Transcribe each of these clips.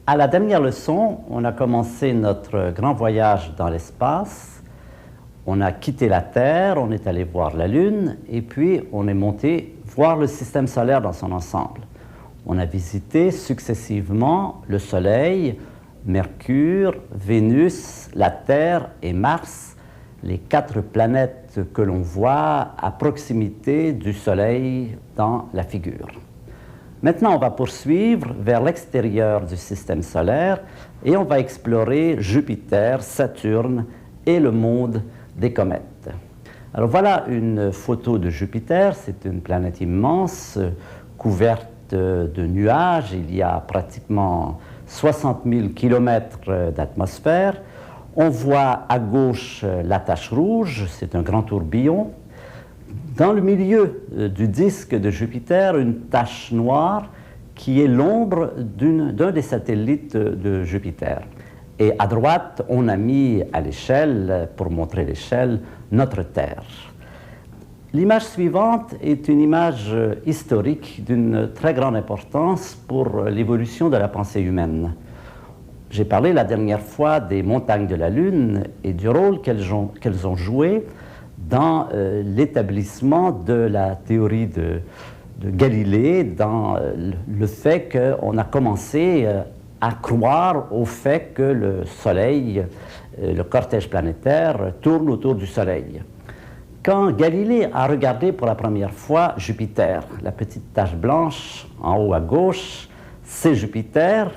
À la dernière leçon, on a commencé notre grand voyage dans l'espace. On a quitté la Terre, on est allé voir la Lune, et puis on est monté voir le système solaire dans son ensemble. On a visité successivement le Soleil, Mercure, Vénus, la Terre et Mars, les 4 planètes que l'on voit à proximité du Soleil dans la figure. Maintenant, on va poursuivre vers l'extérieur du système solaire et on va explorer Jupiter, Saturne et le monde des comètes. Alors voilà une photo de Jupiter, c'est une planète immense, couverte de nuages, il y a pratiquement 60 000 km d'atmosphère. On voit à gauche la tache rouge, c'est un grand tourbillon. Dans le milieu du disque de Jupiter, une tache noire qui est l'ombre d'un des satellites de Jupiter. Et à droite, on a mis à l'échelle, pour montrer l'échelle, notre Terre. L'image suivante est une image historique d'une très grande importance pour l'évolution de la pensée humaine. J'ai parlé la dernière fois des montagnes de la Lune et du rôle qu'elles ont joué dans l'établissement de la théorie de Galilée, dans le fait qu'on a commencé à croire au fait que le Soleil, le cortège planétaire, tourne autour du Soleil. Quand Galilée a regardé pour la première fois Jupiter, la petite tache blanche en haut à gauche, c'est Jupiter.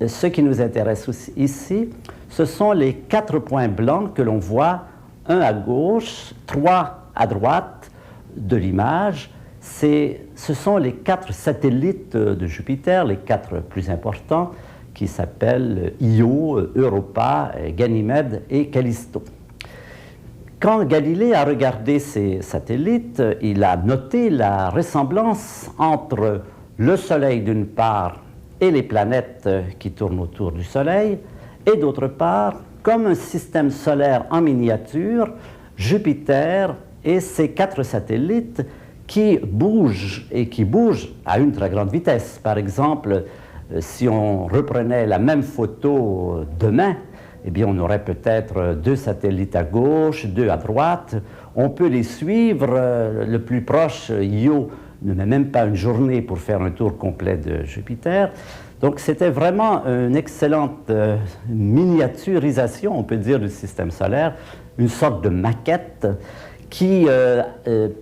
Ce qui nous intéresse aussi ici, ce sont les 4 points blancs que l'on voit, un à gauche, 3 à droite de l'image. Ce sont les 4 satellites de Jupiter, les 4 plus importants, qui s'appellent Io, Europa, Ganymède et Callisto. Quand Galilée a regardé ces satellites, il a noté la ressemblance entre le Soleil d'une part et les planètes qui tournent autour du Soleil, et d'autre part, comme un système solaire en miniature, Jupiter et ses 4 satellites qui bougent et qui bougent à une très grande vitesse. Par exemple, si on reprenait la même photo demain, eh bien, on aurait peut-être 2 satellites à gauche, 2 à droite. On peut les suivre. Le plus proche, Io, ne met même pas une journée pour faire un tour complet de Jupiter. Donc, c'était vraiment une excellente miniaturisation, on peut dire, du système solaire, une sorte de maquette qui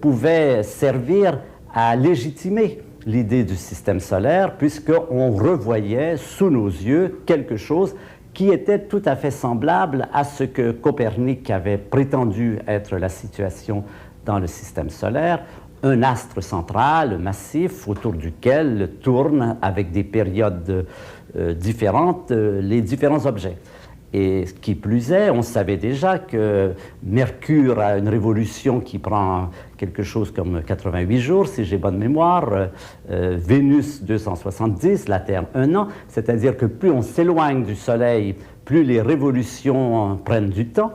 pouvait servir à légitimer l'idée du système solaire, puisqu'on revoyait sous nos yeux quelque chose qui était tout à fait semblable à ce que Copernic avait prétendu être la situation dans le système solaire, un astre central, massif, autour duquel tournent avec des périodes différentes les différents objets. Et qui plus est, on savait déjà que Mercure a une révolution qui prend quelque chose comme 88 jours, si j'ai bonne mémoire, Vénus 270, la Terre 1 an, c'est-à-dire que plus on s'éloigne du Soleil, plus les révolutions prennent du temps.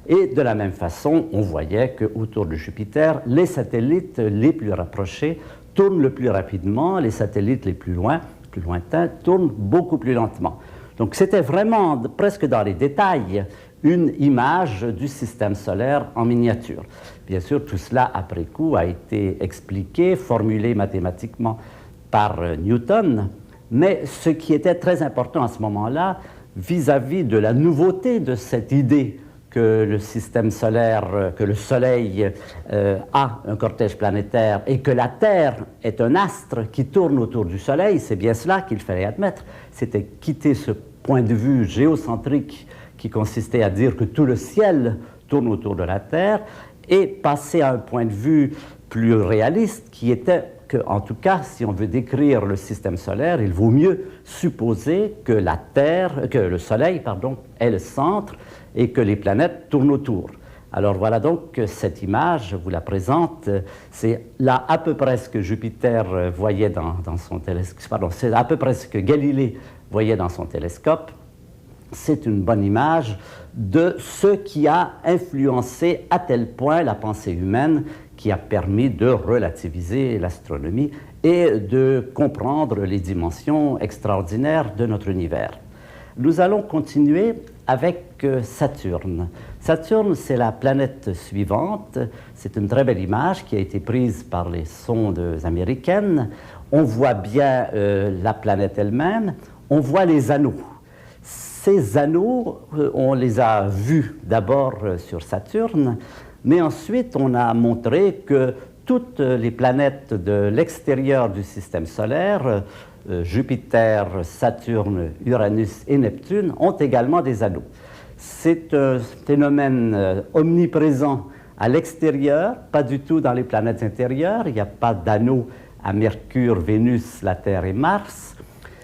Et de la même façon, on voyait qu'autour de Jupiter, les satellites les plus rapprochés tournent le plus rapidement, les satellites les plus lointains tournent beaucoup plus lentement. Donc c'était vraiment, presque dans les détails, une image du système solaire en miniature. Bien sûr, tout cela, après coup, a été expliqué, formulé mathématiquement par Newton, mais ce qui était très important à ce moment-là, vis-à-vis de la nouveauté de cette idée que le système solaire, que le Soleil a un cortège planétaire et que la Terre est un astre qui tourne autour du Soleil, c'est bien cela qu'il fallait admettre. C'était quitter ce point de vue géocentrique qui consistait à dire que tout le ciel tourne autour de la Terre et passer à un point de vue plus réaliste qui était que, en tout cas, si on veut décrire le système solaire, il vaut mieux supposer que la Terre, que le Soleil, pardon, est le centre et que les planètes tournent autour. Alors voilà donc cette image, je vous la présente, c'est là à peu près ce que Jupiter voyait dans son télescope, pardon, c'est à peu près ce que Galilée voyait dans son télescope. c'est une bonne image de ce qui a influencé à tel point la pensée humaine, qui a permis de relativiser l'astronomie et de comprendre les dimensions extraordinaires de notre univers. Nous allons continuer avec Saturne. Saturne, c'est la planète suivante. C'est une très belle image qui a été prise par les sondes américaines. On voit bien la planète elle-même, on voit les anneaux. Ces anneaux, on les a vus d'abord sur Saturne, mais ensuite on a montré que toutes les planètes de l'extérieur du système solaire, Jupiter, Saturne, Uranus et Neptune, ont également des anneaux. C'est un phénomène omniprésent à l'extérieur, pas du tout dans les planètes intérieures. Il n'y a pas d'anneaux à Mercure, Vénus, la Terre et Mars.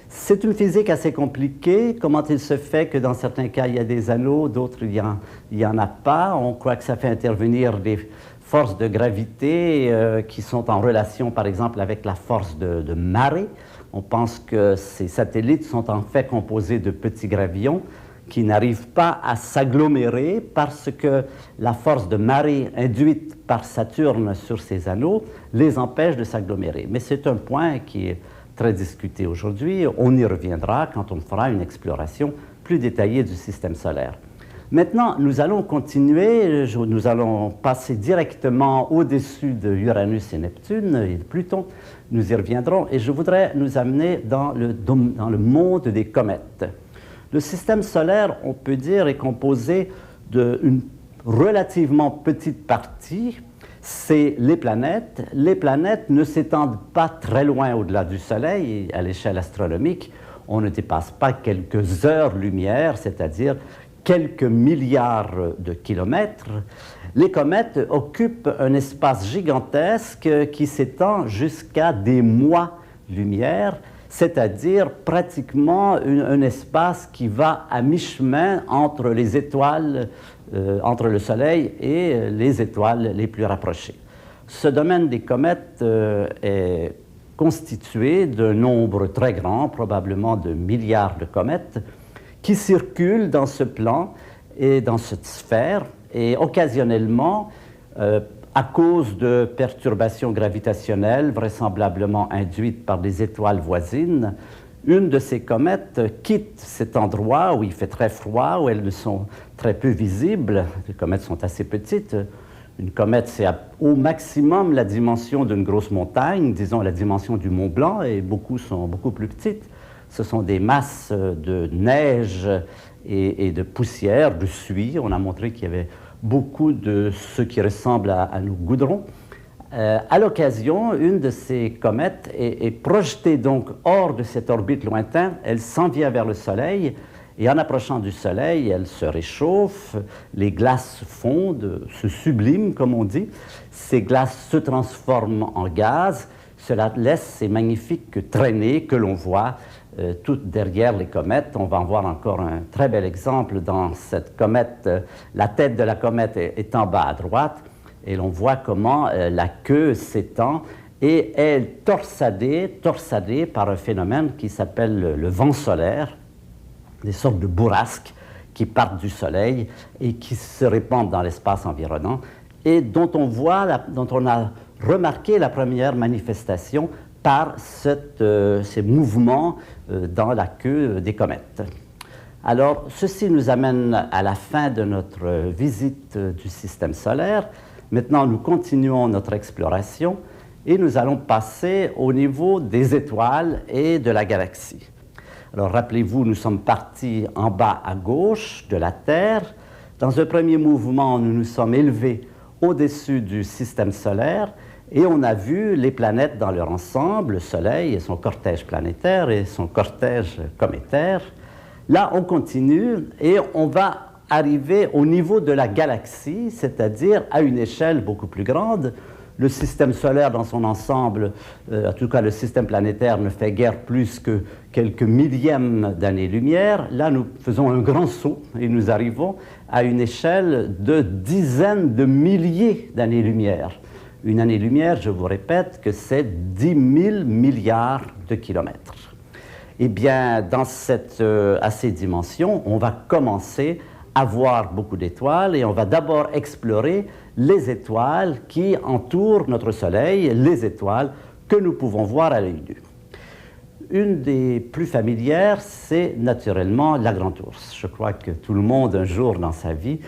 C'est une physique assez compliquée. Comment il se fait que dans certains cas, il y a des anneaux, d'autres, il n'y en a pas? On croit que ça fait intervenir des forces de gravité qui sont en relation, par exemple, avec la force de marée. On pense que ces satellites sont en fait composés de petits gravillons qui n'arrivent pas à s'agglomérer parce que la force de marée induite par Saturne sur ces anneaux les empêche de s'agglomérer. Mais c'est un point qui est très discuté aujourd'hui. On y reviendra quand on fera une exploration plus détaillée du système solaire. Maintenant, nous allons continuer, nous allons passer directement au-dessus de Uranus et Neptune et de Pluton. Nous y reviendrons et je voudrais nous amener dans le monde des comètes. Le système solaire, on peut dire, est composé d'une relativement petite partie, c'est les planètes. Les planètes ne s'étendent pas très loin au-delà du Soleil, à l'échelle astronomique. On ne dépasse pas quelques heures-lumière, c'est-à-dire quelques milliards de kilomètres. Les comètes occupent un espace gigantesque qui s'étend jusqu'à des mois-lumière, c'est-à-dire pratiquement un espace qui va à mi-chemin entre les étoiles, entre le Soleil et les étoiles les plus rapprochées. Ce domaine des comètes est constitué d'un nombre très grand, probablement de milliards de comètes, qui circulent dans ce plan et dans cette sphère, et occasionnellement, à cause de perturbations gravitationnelles vraisemblablement induites par des étoiles voisines, une de ces comètes quitte cet endroit où il fait très froid, où elles sont très peu visibles. Les comètes sont assez petites. Une comète, c'est au maximum la dimension d'une grosse montagne, disons la dimension du Mont Blanc, et beaucoup sont beaucoup plus petites. Ce sont des masses de neige et de poussière, de suie. On a montré qu'il y avait beaucoup de ce qui ressemble à nos goudrons. À l'occasion, une de ces comètes est projetée donc hors de cette orbite lointaine. Elle s'en vient vers le Soleil et en approchant du Soleil, elle se réchauffe, les glaces fondent, se subliment comme on dit. Ces glaces se transforment en gaz. Cela laisse ces magnifiques traînées que l'on voit toutes derrière les comètes. On va en voir encore un très bel exemple dans cette comète. La tête de la comète est en bas à droite et l'on voit comment la queue s'étend et est torsadée par un phénomène qui s'appelle le vent solaire, des sortes de bourrasques qui partent du Soleil et qui se répandent dans l'espace environnant et dont on a remarqué la première manifestation par ces mouvements dans la queue des comètes. Alors, ceci nous amène à la fin de notre visite du système solaire. Maintenant, nous continuons notre exploration et nous allons passer au niveau des étoiles et de la galaxie. Alors, rappelez-vous, nous sommes partis en bas à gauche de la Terre. Dans un premier mouvement, nous nous sommes élevés au-dessus du système solaire et on a vu les planètes dans leur ensemble, le Soleil et son cortège planétaire et son cortège cométaire. Là, on continue et on va arriver au niveau de la galaxie, c'est-à-dire à une échelle beaucoup plus grande. Le système solaire dans son ensemble, en tout cas le système planétaire, ne fait guère plus que quelques millièmes d'années-lumière. Là, nous faisons un grand saut et nous arrivons à une échelle de dizaines de milliers d'années-lumière. Une année-lumière, je vous répète, que c'est 10 000 milliards de kilomètres. eh bien, à ces dimensions, on va commencer à voir beaucoup d'étoiles et on va d'abord explorer les étoiles qui entourent notre Soleil, les étoiles que nous pouvons voir à l'œil nu. Une des plus familières, c'est naturellement la grande ours. Je crois que tout le monde, un jour dans sa vie,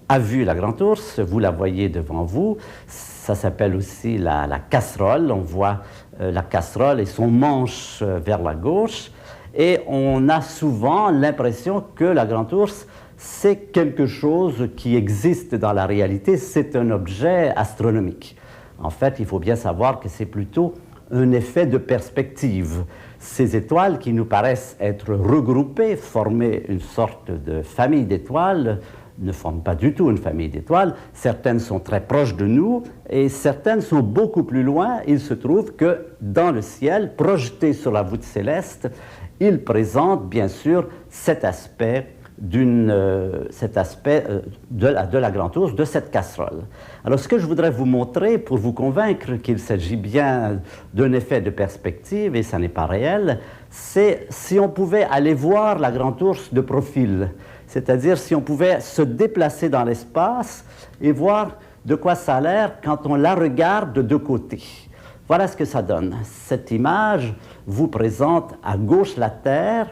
a vu la grande ours. Vous la voyez devant vous. Ça s'appelle aussi la casserole. On voit la casserole et son manche vers la gauche. Et on a souvent l'impression que la grande ours, c'est quelque chose qui existe dans la réalité. C'est un objet astronomique. En fait, il faut bien savoir que c'est plutôt un effet de perspective. Ces étoiles qui nous paraissent être regroupées, former une sorte de famille d'étoiles, ne forment pas du tout une famille d'étoiles. Certaines sont très proches de nous et certaines sont beaucoup plus loin. Il se trouve que dans le ciel, projeté sur la voûte céleste, il présente bien sûr cet aspect de la grande ours, de cette casserole. Alors, ce que je voudrais vous montrer pour vous convaincre qu'il s'agit bien d'un effet de perspective, et ça n'est pas réel, c'est si on pouvait aller voir la grande ours de profil, c'est-à-dire si on pouvait se déplacer dans l'espace et voir de quoi ça a l'air quand on la regarde de deux côtés. Voilà ce que ça donne. Cette image vous présente à gauche la Terre.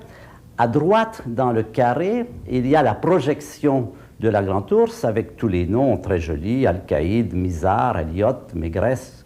À droite, dans le carré, il y a la projection de la grande ours avec tous les noms très jolis, Alcaïde, Mizar, Elliott, Mégresse,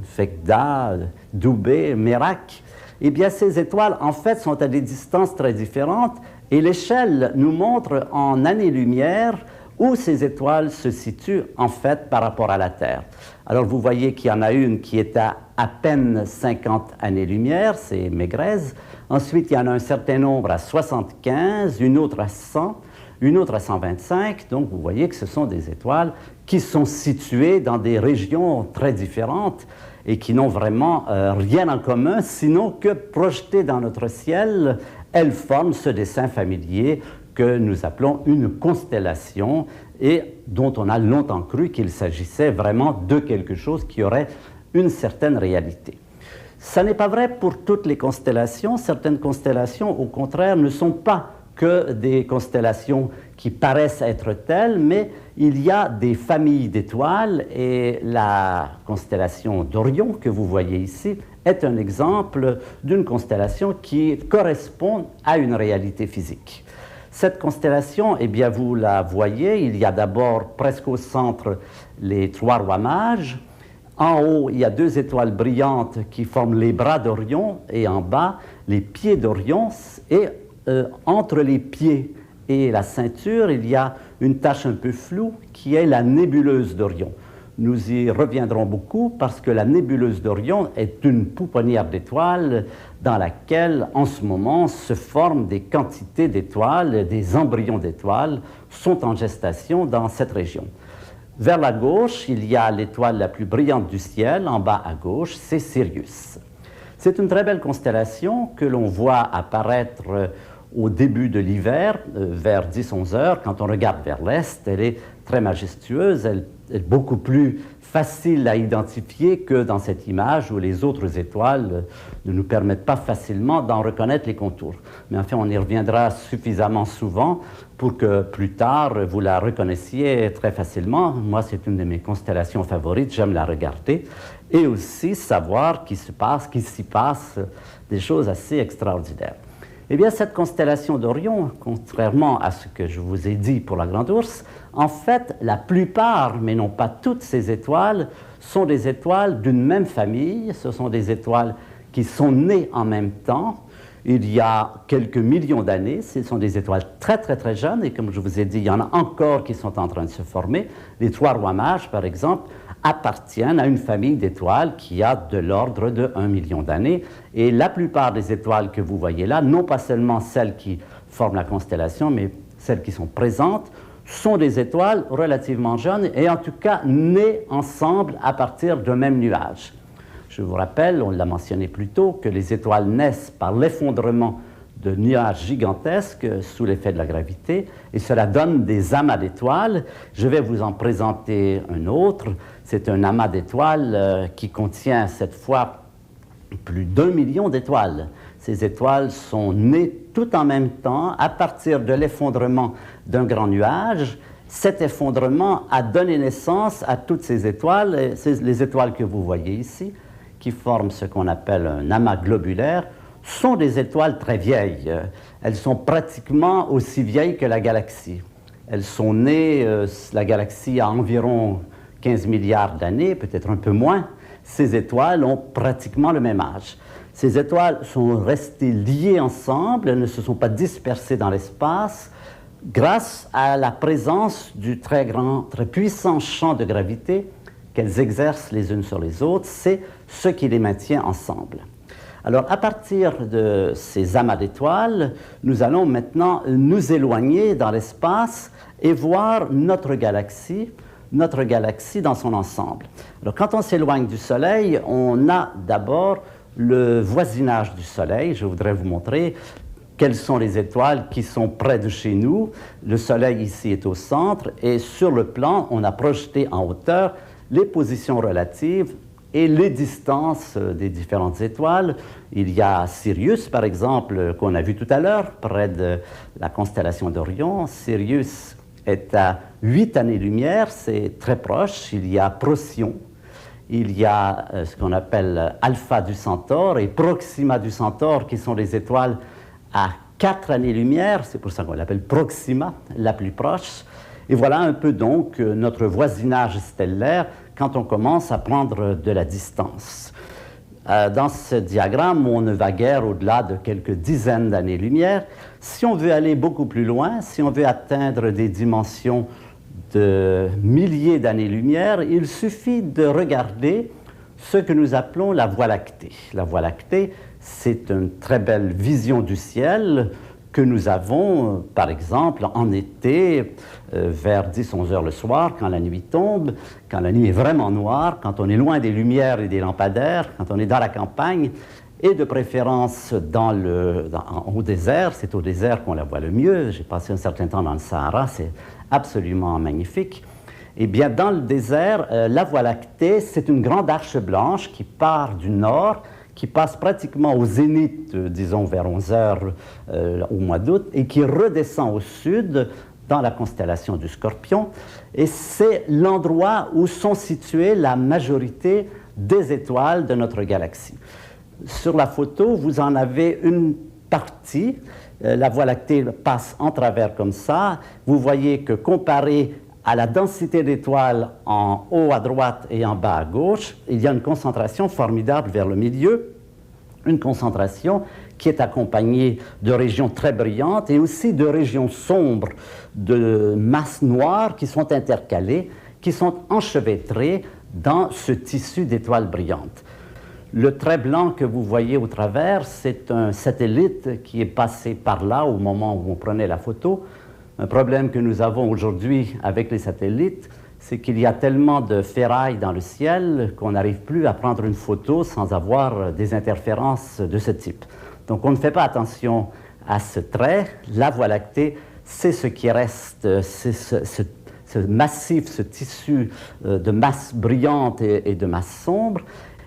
Fekda, Doubé, Merak. Eh bien, ces étoiles, en fait, sont à des distances très différentes et l'échelle nous montre en années-lumière où ces étoiles se situent, en fait, par rapport à la Terre. Alors, vous voyez qu'il y en a une qui est à peine 50 années-lumière, c'est Mégresse. Ensuite, il y en a un certain nombre à 75, une autre à 100, une autre à 125. Donc, vous voyez que ce sont des étoiles qui sont situées dans des régions très différentes et qui n'ont vraiment rien en commun, sinon que projetées dans notre ciel, elles forment ce dessin familier que nous appelons une constellation et dont on a longtemps cru qu'il s'agissait vraiment de quelque chose qui aurait une certaine réalité. Ça n'est pas vrai pour toutes les constellations. Certaines constellations, au contraire, ne sont pas que des constellations qui paraissent être telles, mais il y a des familles d'étoiles et la constellation d'Orion que vous voyez ici est un exemple d'une constellation qui correspond à une réalité physique. Cette constellation, eh bien, vous la voyez, il y a d'abord presque au centre les trois rois mages. En haut, il y a deux étoiles brillantes qui forment les bras d'Orion et en bas, les pieds d'Orion. Et entre les pieds et la ceinture, il y a une tache un peu floue qui est la nébuleuse d'Orion. Nous y reviendrons beaucoup parce que la nébuleuse d'Orion est une pouponnière d'étoiles dans laquelle, en ce moment, se forment des quantités d'étoiles, des embryons d'étoiles sont en gestation dans cette région. Vers la gauche, il y a l'étoile la plus brillante du ciel, en bas à gauche, c'est Sirius. C'est une très belle constellation que l'on voit apparaître au début de l'hiver, vers 10-11 heures. Quand on regarde vers l'est, elle est très majestueuse, elle est beaucoup plus facile à identifier que dans cette image où les autres étoiles ne nous permettent pas facilement d'en reconnaître les contours. Mais enfin, on y reviendra suffisamment souvent pour que plus tard, vous la reconnaissiez très facilement. Moi, c'est une de mes constellations favorites, j'aime la regarder. Et aussi savoir qu'il s'y passe des choses assez extraordinaires. Eh bien, cette constellation d'Orion, contrairement à ce que je vous ai dit pour la Grande Ourse, en fait, la plupart, mais non pas toutes ces étoiles, sont des étoiles d'une même famille. Ce sont des étoiles qui sont nées en même temps, il y a quelques millions d'années. Ce sont des étoiles très, très, très jeunes. Et comme je vous ai dit, il y en a encore qui sont en train de se former. Les trois rois mages, par exemple, appartiennent à une famille d'étoiles qui a de l'ordre de 1 million d'années. Et la plupart des étoiles que vous voyez là, non pas seulement celles qui forment la constellation, mais celles qui sont présentes, sont des étoiles relativement jeunes et en tout cas nées ensemble à partir d'un même nuage. Je vous rappelle, on l'a mentionné plus tôt, que les étoiles naissent par l'effondrement de nuages gigantesques sous l'effet de la gravité, et cela donne des amas d'étoiles. Je vais vous en présenter un autre. C'est un amas d'étoiles qui contient cette fois plus d'1 million d'étoiles. Ces étoiles sont nées tout en même temps à partir de l'effondrement d'un grand nuage. Cet effondrement a donné naissance à toutes ces étoiles, les étoiles que vous voyez ici, qui forment ce qu'on appelle un amas globulaire, sont des étoiles très vieilles. Elles sont pratiquement aussi vieilles que la galaxie. Elles sont nées, la galaxie a environ 15 milliards d'années, peut-être un peu moins. Ces étoiles ont pratiquement le même âge. Ces étoiles sont restées liées ensemble, elles ne se sont pas dispersées dans l'espace, grâce à la présence du très grand, très puissant champ de gravité qu'elles exercent les unes sur les autres. C'est ce qui les maintient ensemble. Alors, à partir de ces amas d'étoiles, nous allons maintenant nous éloigner dans l'espace et voir notre galaxie dans son ensemble. Alors, quand on s'éloigne du Soleil, on a d'abord le voisinage du Soleil. Je voudrais vous montrer quelles sont les étoiles qui sont près de chez nous. Le Soleil ici est au centre et sur le plan, on a projeté en hauteur les positions relatives et les distances des différentes étoiles. Il y a Sirius, par exemple, qu'on a vu tout à l'heure, près de la constellation d'Orion. Sirius est à 8 années-lumière, c'est très proche. Il y a Procyon, il y a ce qu'on appelle Alpha du Centaure et Proxima du Centaure, qui sont les étoiles à 4 années-lumière. C'est pour ça qu'on l'appelle Proxima, la plus proche. Et voilà un peu donc notre voisinage stellaire quand on commence à prendre de la distance. Dans ce diagramme, on ne va guère au-delà de quelques dizaines d'années-lumière. Si on veut aller beaucoup plus loin, si on veut atteindre des dimensions de milliers d'années-lumière, il suffit de regarder ce que nous appelons la Voie lactée. La Voie lactée, c'est une très belle vision du ciel que nous avons, par exemple, en été, vers 10-11 heures le soir, quand la nuit tombe, quand la nuit est vraiment noire, quand on est loin des lumières et des lampadaires, quand on est dans la campagne, et de préférence au désert. C'est au désert qu'on la voit le mieux. J'ai passé un certain temps dans le Sahara, c'est absolument magnifique. Eh bien, dans le désert, la Voie lactée, c'est une grande arche blanche qui part du nord, qui passe pratiquement au zénith, disons vers 11 heures au mois d'août, et qui redescend au sud dans la constellation du Scorpion. Et c'est l'endroit où sont situées la majorité des étoiles de notre galaxie. Sur la photo, vous en avez une partie. La Voie lactée passe en travers comme ça. Vous voyez que comparé à la densité d'étoiles en haut à droite et en bas à gauche, il y a une concentration formidable vers le milieu, une concentration qui est accompagnée de régions très brillantes et aussi de régions sombres, de masses noires qui sont intercalées, qui sont enchevêtrées dans ce tissu d'étoiles brillantes. Le trait blanc que vous voyez au travers, c'est un satellite qui est passé par là au moment où on prenait la photo. Un problème que nous avons aujourd'hui avec les satellites, c'est qu'il y a tellement de ferraille dans le ciel qu'on n'arrive plus à prendre une photo sans avoir des interférences de ce type. Donc on ne fait pas attention à ce trait. La Voie lactée, c'est ce qui reste, c'est ce massif, ce tissu de masse brillante et de masse sombre.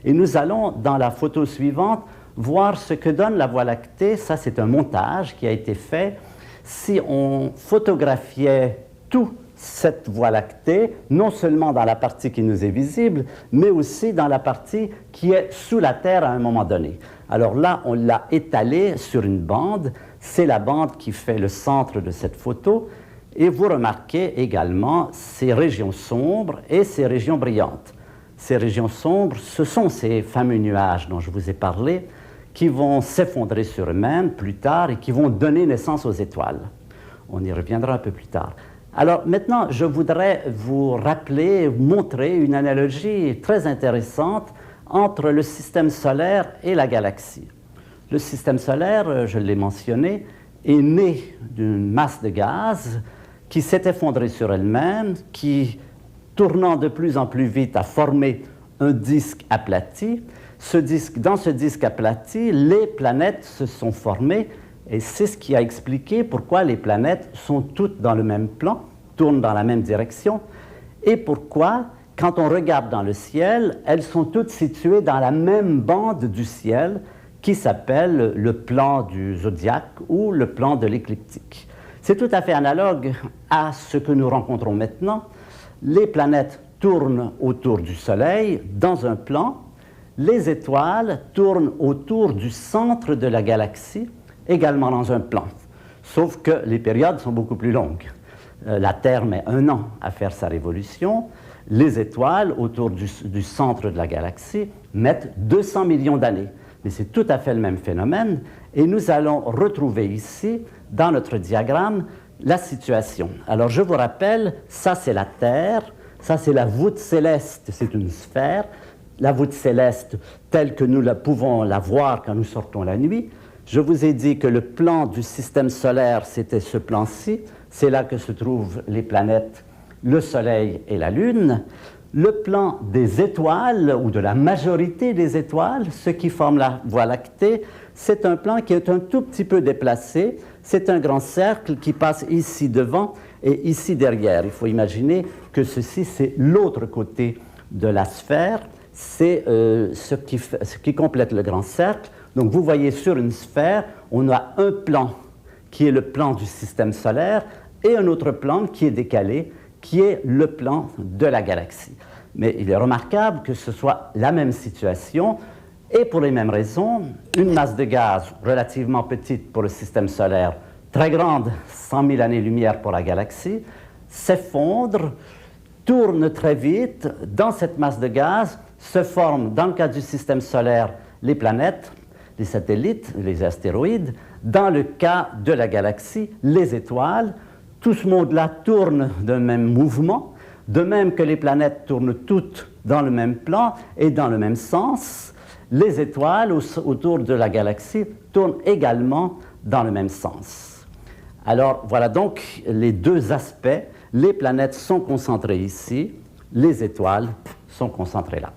Et nous allons, dans la photo suivante, voir ce que donne la Voie lactée. Ça, c'est un montage qui a été fait. Si on photographiait toute cette Voie lactée, non seulement dans la partie qui nous est visible, mais aussi dans la partie qui est sous la Terre à un moment donné. Alors là, on l'a étalée sur une bande. C'est la bande qui fait le centre de cette photo. Et vous remarquez également ces régions sombres et ces régions brillantes. Ces régions sombres, ce sont ces fameux nuages dont je vous ai parlé, qui vont s'effondrer sur eux-mêmes plus tard et qui vont donner naissance aux étoiles. On y reviendra un peu plus tard. Alors maintenant, je voudrais vous rappeler, montrer une analogie très intéressante entre le système solaire et la galaxie. Le système solaire, je l'ai mentionné, est né d'une masse de gaz qui s'est effondrée sur elle-même, qui, tournant de plus en plus vite, a formé un disque aplati. Dans ce disque aplati, les planètes se sont formées et c'est ce qui a expliqué pourquoi les planètes sont toutes dans le même plan, tournent dans la même direction et pourquoi, quand on regarde dans le ciel, elles sont toutes situées dans la même bande du ciel qui s'appelle le plan du zodiaque ou le plan de l'écliptique. C'est tout à fait analogue à ce que nous rencontrons maintenant. Les planètes tournent autour du Soleil dans un plan, les étoiles tournent autour du centre de la galaxie, également dans un plan. Sauf que les périodes sont beaucoup plus longues. La Terre met 1 an à faire sa révolution. Les étoiles autour du centre de la galaxie mettent 200 millions d'années. Mais c'est tout à fait le même phénomène. Et nous allons retrouver ici, dans notre diagramme, la situation. Alors, je vous rappelle, ça c'est la Terre, ça c'est la voûte céleste, c'est une sphère. La voûte céleste, telle que nous pouvons la voir quand nous sortons la nuit. Je vous ai dit que le plan du système solaire, c'était ce plan-ci. C'est là que se trouvent les planètes, le Soleil et la Lune. Le plan des étoiles, ou de la majorité des étoiles, ce qui forme la Voie lactée, c'est un plan qui est un tout petit peu déplacé. C'est un grand cercle qui passe ici devant et ici derrière. Il faut imaginer que ceci, c'est l'autre côté de la sphère. C'est ce qui complète le grand cercle. Donc, vous voyez sur une sphère, on a un plan qui est le plan du système solaire et un autre plan qui est décalé, qui est le plan de la galaxie. Mais il est remarquable que ce soit la même situation et pour les mêmes raisons, une masse de gaz relativement petite pour le système solaire, très grande, 100 000 années-lumière pour la galaxie, s'effondre, tourne très vite dans cette masse de gaz, se forment, dans le cas du système solaire, les planètes, les satellites, les astéroïdes. Dans le cas de la galaxie, les étoiles. Tout ce monde-là tourne d'un même mouvement, de même que les planètes tournent toutes dans le même plan et dans le même sens. Les étoiles autour de la galaxie tournent également dans le même sens. Alors, voilà donc les deux aspects. Les planètes sont concentrées ici, les étoiles sont concentrées là.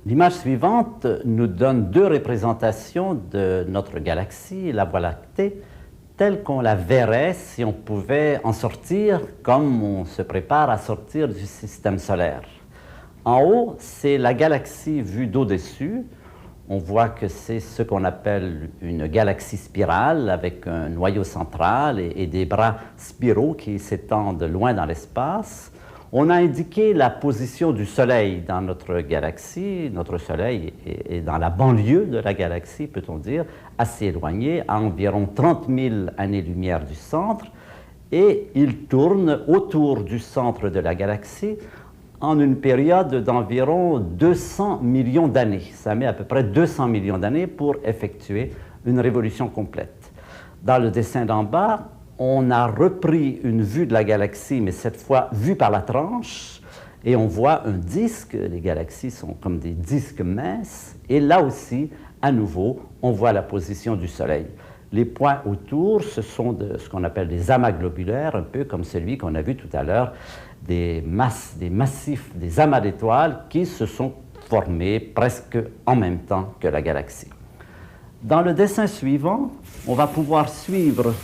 L'image suivante nous donne deux représentations de notre galaxie, la Voie lactée, telle qu'on la verrait si on pouvait en sortir comme on se prépare à sortir du système solaire. En haut, c'est la galaxie vue d'au-dessus. On voit que c'est ce qu'on appelle une galaxie spirale avec un noyau central et des bras spiraux qui s'étendent loin dans l'espace. On a indiqué la position du Soleil dans notre galaxie. Notre Soleil est dans la banlieue de la galaxie, peut-on dire, assez éloigné, à environ 30 000 années-lumière du centre, et il tourne autour du centre de la galaxie en une période d'environ 200 millions d'années. Ça met à peu près 200 millions d'années pour effectuer une révolution complète. Dans le dessin d'en bas, on a repris une vue de la galaxie, mais cette fois vue par la tranche, et on voit un disque. Les galaxies sont comme des disques minces, et là aussi, à nouveau, on voit la position du Soleil. Les points autour, ce sont ce qu'on appelle des amas globulaires, un peu comme celui qu'on a vu tout à l'heure, des massifs, des amas d'étoiles qui se sont formés presque en même temps que la galaxie. Dans le dessin suivant, on va pouvoir suivre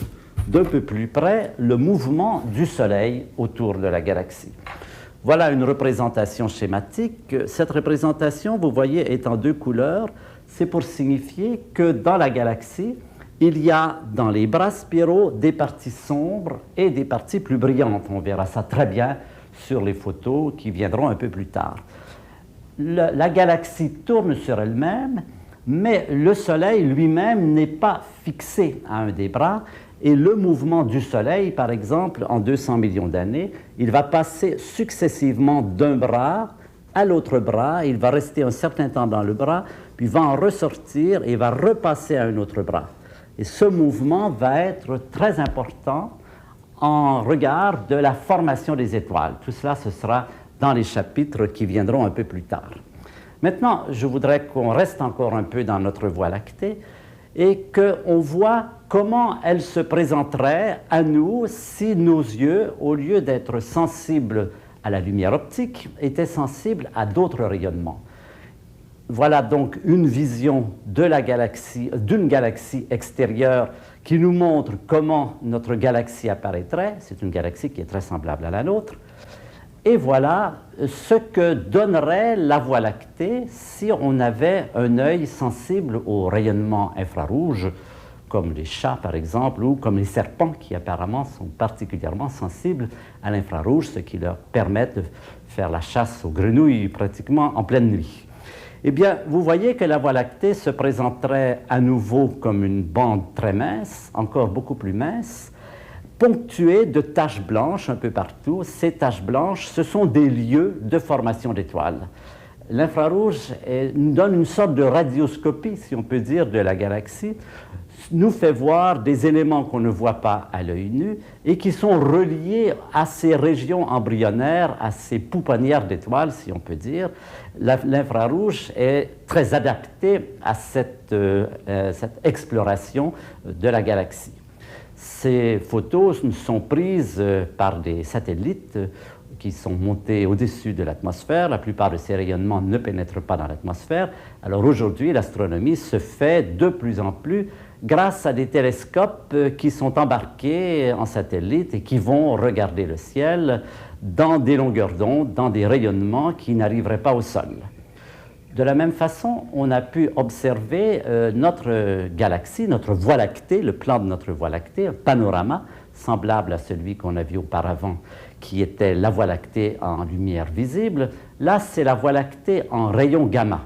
d'un peu plus près le mouvement du Soleil autour de la galaxie. Voilà une représentation schématique. Cette représentation, vous voyez, est en deux couleurs. C'est pour signifier que dans la galaxie, il y a dans les bras spiraux des parties sombres et des parties plus brillantes. On verra ça très bien sur les photos qui viendront un peu plus tard. La galaxie tourne sur elle-même, mais le Soleil lui-même n'est pas fixé à un des bras. Et le mouvement du Soleil, par exemple, en 200 millions d'années, il va passer successivement d'un bras à l'autre bras, il va rester un certain temps dans le bras, puis va en ressortir et va repasser à un autre bras. Et ce mouvement va être très important en regard de la formation des étoiles. Tout cela, ce sera dans les chapitres qui viendront un peu plus tard. Maintenant, je voudrais qu'on reste encore un peu dans notre Voie lactée et qu'on voit comment elle se présenterait à nous si nos yeux, au lieu d'être sensibles à la lumière optique, étaient sensibles à d'autres rayonnements. Voilà donc une vision de la galaxie, d'une galaxie extérieure qui nous montre comment notre galaxie apparaîtrait. C'est une galaxie qui est très semblable à la nôtre. Et voilà ce que donnerait la Voie lactée si on avait un œil sensible au rayonnement infrarouge, comme les chats par exemple, ou comme les serpents qui apparemment sont particulièrement sensibles à l'infrarouge, ce qui leur permet de faire la chasse aux grenouilles pratiquement en pleine nuit. Eh bien, vous voyez que la Voie lactée se présenterait à nouveau comme une bande très mince, encore beaucoup plus mince, ponctuée de taches blanches un peu partout. Ces taches blanches, ce sont des lieux de formation d'étoiles. L'infrarouge nous donne une sorte de radioscopie, si on peut dire, de la galaxie, nous fait voir des éléments qu'on ne voit pas à l'œil nu et qui sont reliés à ces régions embryonnaires, à ces pouponnières d'étoiles, si on peut dire. L'infrarouge est très adapté à cette exploration de la galaxie. Ces photos sont prises par des satellites qui sont montés au-dessus de l'atmosphère. La plupart de ces rayonnements ne pénètrent pas dans l'atmosphère. Alors aujourd'hui, l'astronomie se fait de plus en plus grâce à des télescopes qui sont embarqués en satellite et qui vont regarder le ciel dans des longueurs d'onde, dans des rayonnements qui n'arriveraient pas au sol. De la même façon, on a pu observer notre galaxie, notre Voie lactée, le plan de notre Voie lactée, un panorama semblable à celui qu'on a vu auparavant, qui était la Voie lactée en lumière visible. Là, c'est la Voie lactée en rayons gamma.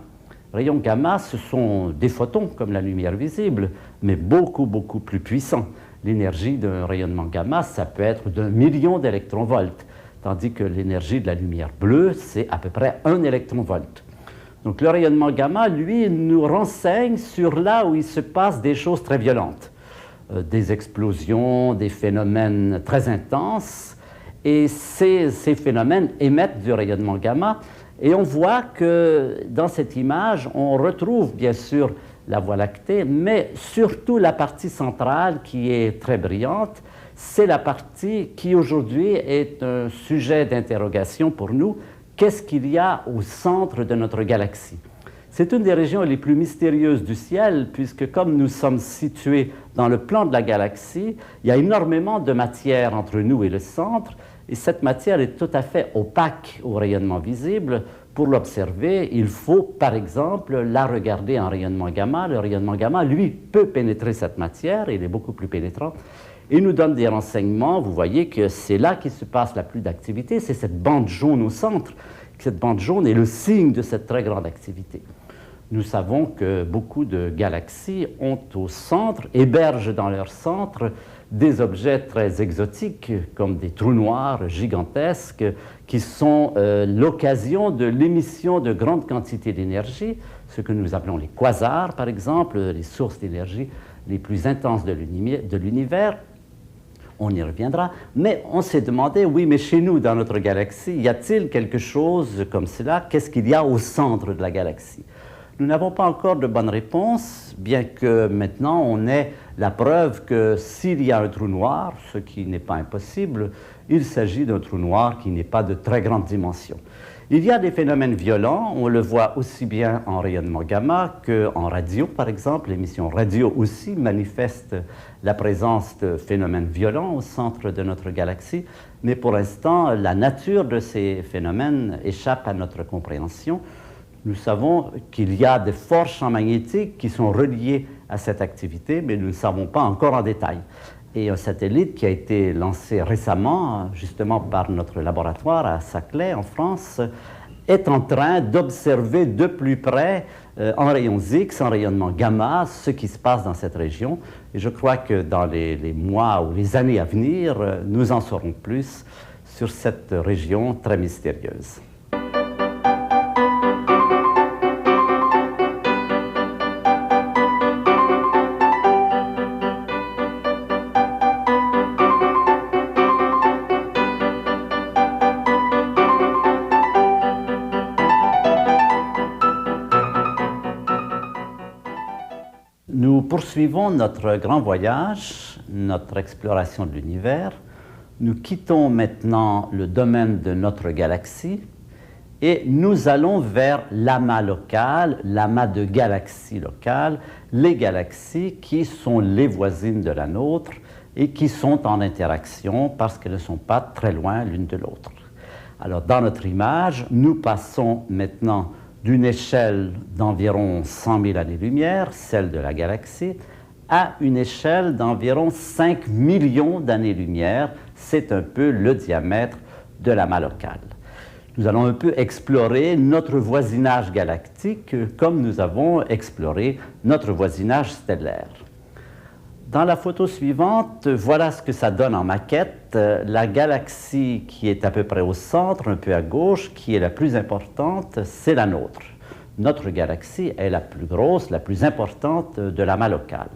Rayons gamma, ce sont des photons comme la lumière visible, mais beaucoup, beaucoup plus puissants. L'énergie d'un rayonnement gamma, ça peut être d'1 million d'électronvolts, tandis que l'énergie de la lumière bleue, c'est à peu près 1 électronvolt. Donc le rayonnement gamma, lui, nous renseigne sur là où il se passe des choses très violentes, des explosions, des phénomènes très intenses, et ces phénomènes émettent du rayonnement gamma. Et on voit que dans cette image, on retrouve bien sûr la Voie lactée, mais surtout la partie centrale qui est très brillante. C'est la partie qui aujourd'hui est un sujet d'interrogation pour nous. Qu'est-ce qu'il y a au centre de notre galaxie? C'est une des régions les plus mystérieuses du ciel, puisque comme nous sommes situés dans le plan de la galaxie, il y a énormément de matière entre nous et le centre, et cette matière est tout à fait opaque au rayonnement visible. Pour l'observer, il faut, par exemple, la regarder en rayonnement gamma. Le rayonnement gamma, lui, peut pénétrer cette matière, il est beaucoup plus pénétrant, et nous donne des renseignements. Vous voyez que c'est là qu'il se passe la plus d'activité, c'est cette bande jaune au centre. Cette bande jaune est le signe de cette très grande activité. Nous savons que beaucoup de galaxies ont au centre, hébergent dans leur centre, des objets très exotiques, comme des trous noirs gigantesques, qui sont l'occasion de l'émission de grandes quantités d'énergie, ce que nous appelons les quasars, par exemple, les sources d'énergie les plus intenses de l'univers. On y reviendra, mais on s'est demandé, oui, mais chez nous, dans notre galaxie, y a-t-il quelque chose comme cela? Qu'est-ce qu'il y a au centre de la galaxie? Nous n'avons pas encore de bonne réponse, bien que maintenant on ait la preuve que s'il y a un trou noir, ce qui n'est pas impossible, il s'agit d'un trou noir qui n'est pas de très grande dimension. Il y a des phénomènes violents, on le voit aussi bien en rayonnement gamma qu'en radio, par exemple. L'émission radio aussi manifeste la présence de phénomènes violents au centre de notre galaxie, mais pour l'instant, la nature de ces phénomènes échappe à notre compréhension. Nous savons qu'il y a des forts champs magnétiques qui sont reliés à cette activité, mais nous ne savons pas encore en détail. Et un satellite qui a été lancé récemment, justement par notre laboratoire à Saclay, en France, est en train d'observer de plus près, en rayons X, en rayonnement gamma, ce qui se passe dans cette région. Et je crois que dans les mois ou les années à venir, nous en saurons plus sur cette région très mystérieuse. Nous poursuivons notre grand voyage, notre exploration de l'univers. Nous quittons maintenant le domaine de notre galaxie et nous allons vers l'amas local, l'amas de galaxies locales, les galaxies qui sont les voisines de la nôtre et qui sont en interaction parce qu'elles ne sont pas très loin l'une de l'autre. Alors, dans notre image, nous passons maintenant d'une échelle d'environ 100 000 années-lumière, celle de la galaxie, à une échelle d'environ 5 millions d'années-lumière. C'est un peu le diamètre de l'amas local. Nous allons un peu explorer notre voisinage galactique comme nous avons exploré notre voisinage stellaire. Dans la photo suivante, voilà ce que ça donne en maquette. La galaxie qui est à peu près au centre, un peu à gauche, qui est la plus importante, c'est la nôtre. Notre galaxie est la plus grosse, la plus importante de l'amas local.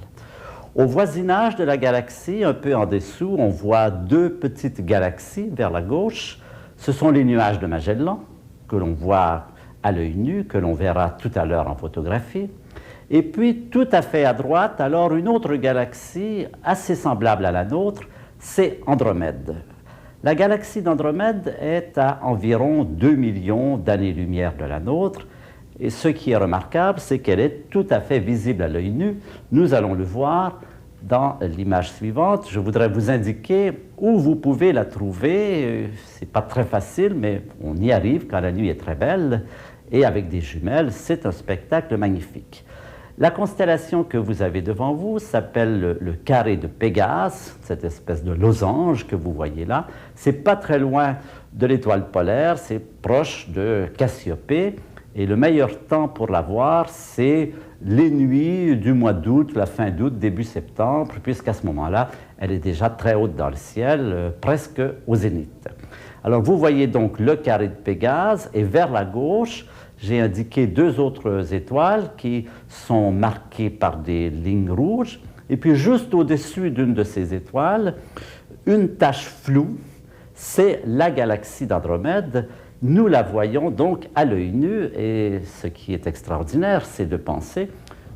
Au voisinage de la galaxie, un peu en dessous, on voit deux petites galaxies vers la gauche. Ce sont les nuages de Magellan, que l'on voit à l'œil nu, que l'on verra tout à l'heure en photographie. Et puis, tout à fait à droite, alors une autre galaxie assez semblable à la nôtre, c'est Andromède. La galaxie d'Andromède est à environ 2 millions d'années-lumière de la nôtre. Et ce qui est remarquable, c'est qu'elle est tout à fait visible à l'œil nu. Nous allons le voir dans l'image suivante. Je voudrais vous indiquer où vous pouvez la trouver. Ce n'est pas très facile, mais on y arrive quand la nuit est très belle. Et avec des jumelles, c'est un spectacle magnifique. La constellation que vous avez devant vous s'appelle le carré de Pégase, cette espèce de losange que vous voyez là. Ce n'est pas très loin de l'étoile polaire, c'est proche de Cassiopée. Et le meilleur temps pour la voir, c'est les nuits du mois d'août, la fin d'août, début septembre, puisqu'à ce moment-là, elle est déjà très haute dans le ciel, presque au zénith. Alors, vous voyez donc le carré de Pégase, et vers la gauche, j'ai indiqué deux autres étoiles qui sont marquées par des lignes rouges. Et puis, juste au-dessus d'une de ces étoiles, une tache floue, c'est la galaxie d'Andromède. Nous la voyons donc à l'œil nu, et ce qui est extraordinaire, c'est de penser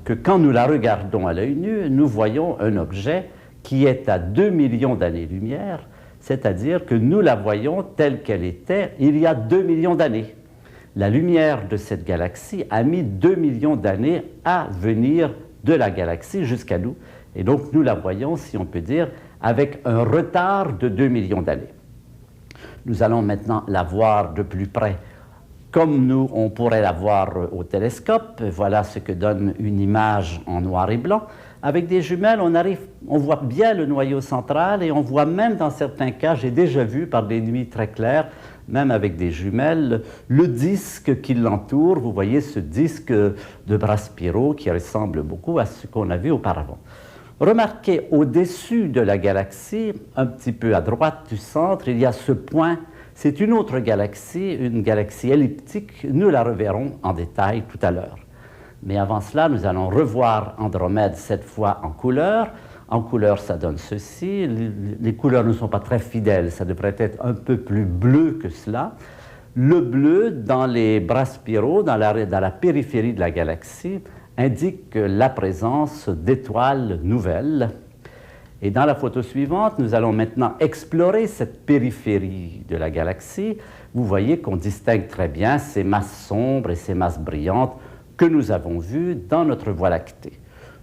que quand nous la regardons à l'œil nu, nous voyons un objet qui est à 2 millions d'années-lumière, c'est-à-dire que nous la voyons telle qu'elle était il y a 2 millions d'années. La lumière de cette galaxie a mis 2 millions d'années à venir de la galaxie jusqu'à nous, et donc nous la voyons, si on peut dire, avec un retard de 2 millions d'années. Nous allons maintenant la voir de plus près, comme nous, on pourrait la voir au télescope. Voilà ce que donne une image en noir et blanc. Avec des jumelles, on voit bien le noyau central et on voit même dans certains cas, j'ai déjà vu par des nuits très claires, même avec des jumelles, le disque qui l'entoure. Vous voyez ce disque de Bras-Pirow qui ressemble beaucoup à ce qu'on a vu auparavant. Remarquez, au-dessus de la galaxie, un petit peu à droite du centre, il y a ce point. C'est une autre galaxie, une galaxie elliptique. Nous la reverrons en détail tout à l'heure. Mais avant cela, nous allons revoir Andromède, cette fois en couleur. En couleur, ça donne ceci. Les couleurs ne sont pas très fidèles. Ça devrait être un peu plus bleu que cela. Le bleu, dans les Bras-Pirow, dans la périphérie de la galaxie, indique la présence d'étoiles nouvelles. Et dans la photo suivante, nous allons maintenant explorer cette périphérie de la galaxie. Vous voyez qu'on distingue très bien ces masses sombres et ces masses brillantes que nous avons vues dans notre Voie lactée.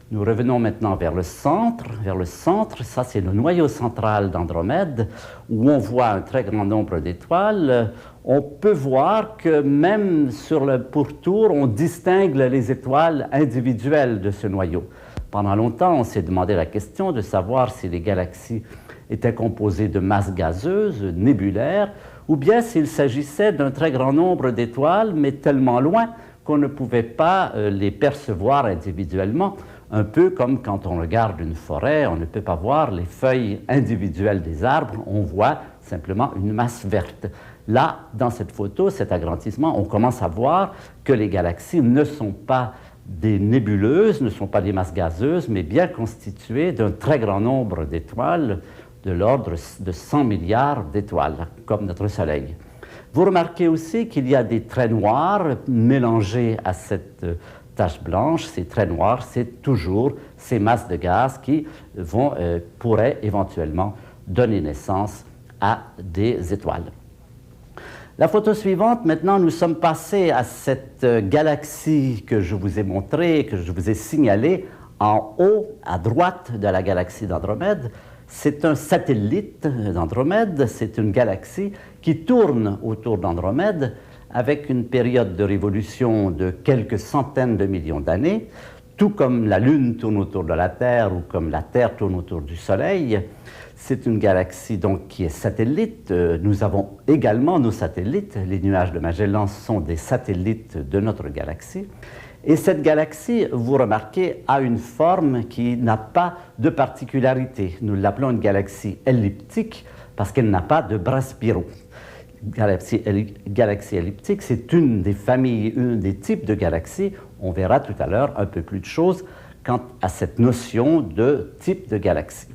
Nous revenons maintenant vers le centre. Vers le centre, ça c'est le noyau central d'Andromède, où on voit un très grand nombre d'étoiles. On peut voir que même sur le pourtour, on distingue les étoiles individuelles de ce noyau. Pendant longtemps, on s'est demandé la question de savoir si les galaxies étaient composées de masses gazeuses, nébulaires, ou bien s'il s'agissait d'un très grand nombre d'étoiles, mais tellement loin qu'on ne pouvait pas les percevoir individuellement. Un peu comme quand on regarde une forêt, on ne peut pas voir les feuilles individuelles des arbres, on voit simplement une masse verte. Là, dans cette photo, cet agrandissement, on commence à voir que les galaxies ne sont pas des nébuleuses, ne sont pas des masses gazeuses, mais bien constituées d'un très grand nombre d'étoiles, de l'ordre de 100 milliards d'étoiles, comme notre Soleil. Vous remarquez aussi qu'il y a des traits noirs mélangés à cette tache blanche. Ces traits noirs, c'est toujours ces masses de gaz qui pourraient éventuellement donner naissance à des étoiles. La photo suivante, maintenant, nous sommes passés à cette galaxie que je vous ai montrée, que je vous ai signalée, en haut, à droite de la galaxie d'Andromède. C'est un satellite d'Andromède, c'est une galaxie qui tourne autour d'Andromède avec une période de révolution de quelques centaines de millions d'années, tout comme la Lune tourne autour de la Terre ou comme la Terre tourne autour du Soleil. C'est une galaxie donc qui est satellite. Nous avons également nos satellites. Les nuages de Magellan sont des satellites de notre galaxie. Et cette galaxie, vous remarquez, a une forme qui n'a pas de particularité. Nous l'appelons une galaxie elliptique parce qu'elle n'a pas de bras spiraux. Galaxie elliptique, c'est une des familles, un des types de galaxies. On verra tout à l'heure un peu plus de choses quant à cette notion de type de galaxie.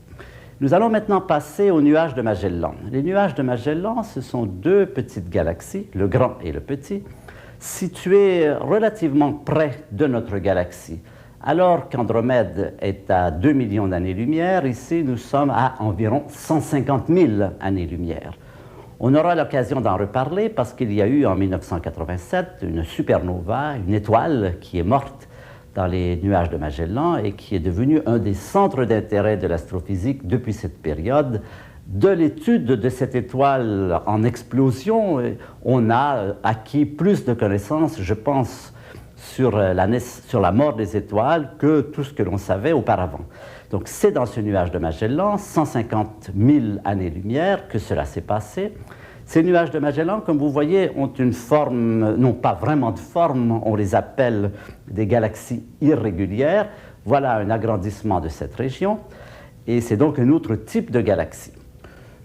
Nous allons maintenant passer aux nuages de Magellan. Les nuages de Magellan, ce sont deux petites galaxies, le grand et le petit, situées relativement près de notre galaxie. Alors qu'Andromède est à 2 millions d'années-lumière, ici nous sommes à environ 150 000 années-lumière. On aura l'occasion d'en reparler parce qu'il y a eu en 1987 une supernova, une étoile qui est morte dans les nuages de Magellan et qui est devenu un des centres d'intérêt de l'astrophysique depuis cette période. De l'étude de cette étoile en explosion, on a acquis plus de connaissances, je pense, sur la mort des étoiles que tout ce que l'on savait auparavant. Donc c'est dans ce nuage de Magellan, 150 000 années-lumière, que cela s'est passé. Ces nuages de Magellan, comme vous voyez, ont une forme, non pas vraiment de forme, on les appelle des galaxies irrégulières. Voilà un agrandissement de cette région, et c'est donc un autre type de galaxie.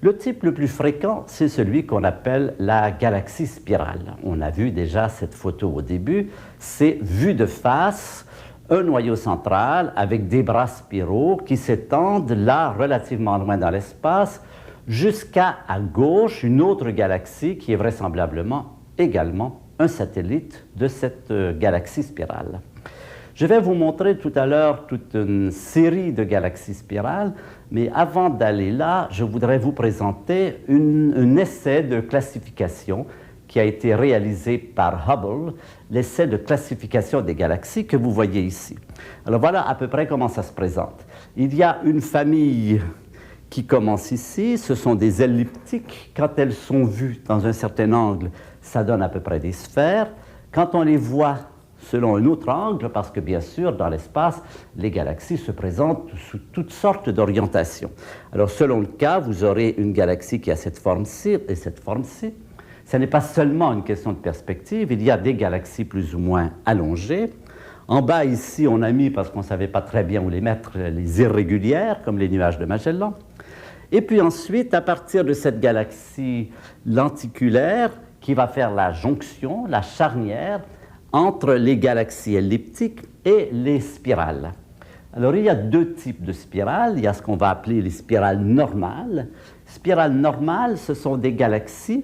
Le type le plus fréquent, c'est celui qu'on appelle la galaxie spirale. On a vu déjà cette photo au début, c'est vu de face, un noyau central avec des bras spiraux qui s'étendent là relativement loin dans l'espace, jusqu'à à gauche une autre galaxie qui est vraisemblablement également un satellite de cette galaxie spirale. Je vais vous montrer tout à l'heure toute une série de galaxies spirales, mais avant d'aller là, je voudrais vous présenter un essai de classification qui a été réalisé par Hubble, l'essai de classification des galaxies que vous voyez ici. Alors voilà à peu près comment ça se présente. Il y a une famille qui commence ici, ce sont des elliptiques. Quand elles sont vues dans un certain angle, ça donne à peu près des sphères. Quand on les voit selon un autre angle, parce que bien sûr, dans l'espace, les galaxies se présentent sous toutes sortes d'orientations. Alors selon le cas, vous aurez une galaxie qui a cette forme-ci et cette forme-ci. Ce n'est pas seulement une question de perspective, il y a des galaxies plus ou moins allongées. En bas, ici, on a mis, parce qu'on ne savait pas très bien où les mettre, les irrégulières, comme les nuages de Magellan. Et puis ensuite, à partir de cette galaxie lenticulaire, qui va faire la jonction, la charnière, entre les galaxies elliptiques et les spirales. Alors, il y a deux types de spirales. Il y a ce qu'on va appeler les spirales normales. Spirales normales, ce sont des galaxies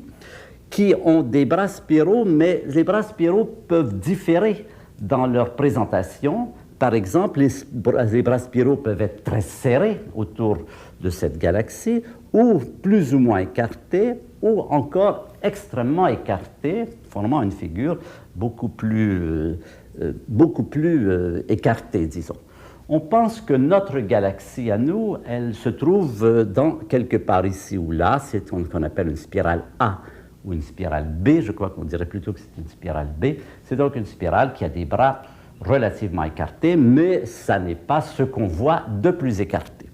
qui ont des bras spiraux, mais les bras spiraux peuvent différer dans leur présentation. Par exemple, les bras spiraux peuvent être très serrés autour de cette galaxie, ou plus ou moins écartés, ou encore extrêmement écartés, formant une figure beaucoup plus écartée, disons. On pense que notre galaxie à nous, elle se trouve dans quelque part ici ou là, c'est ce qu'on appelle une spirale A ou une spirale B, je crois qu'on dirait plutôt que c'est une spirale B. C'est donc une spirale qui a des bras relativement écartés, mais ça n'est pas ce qu'on voit de plus écarté.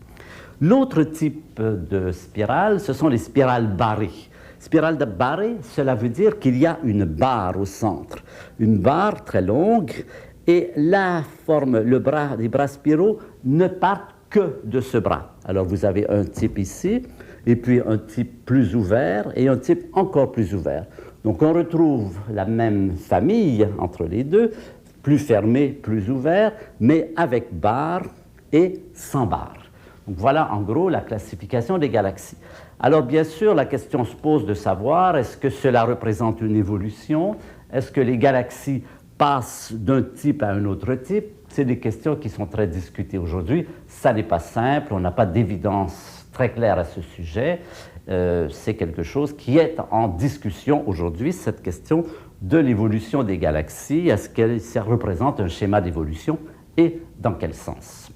L'autre type de spirale, ce sont les spirales barrées. Spirale de barrée, cela veut dire qu'il y a une barre au centre, une barre très longue, et la forme, les bras spiraux ne partent que de ce bras. Alors vous avez un type ici, et puis un type plus ouvert, et un type encore plus ouvert. Donc on retrouve la même famille entre les deux, plus fermé, plus ouvert, mais avec barre et sans barre. Donc voilà en gros la classification des galaxies. Alors bien sûr, la question se pose de savoir, est-ce que cela représente une évolution? Est-ce que les galaxies passent d'un type à un autre type? C'est des questions qui sont très discutées aujourd'hui. Ça n'est pas simple, on n'a pas d'évidence très claire à ce sujet. c'est quelque chose qui est en discussion aujourd'hui, cette question de l'évolution des galaxies. Est-ce que ça représente un schéma d'évolution et dans quel sens?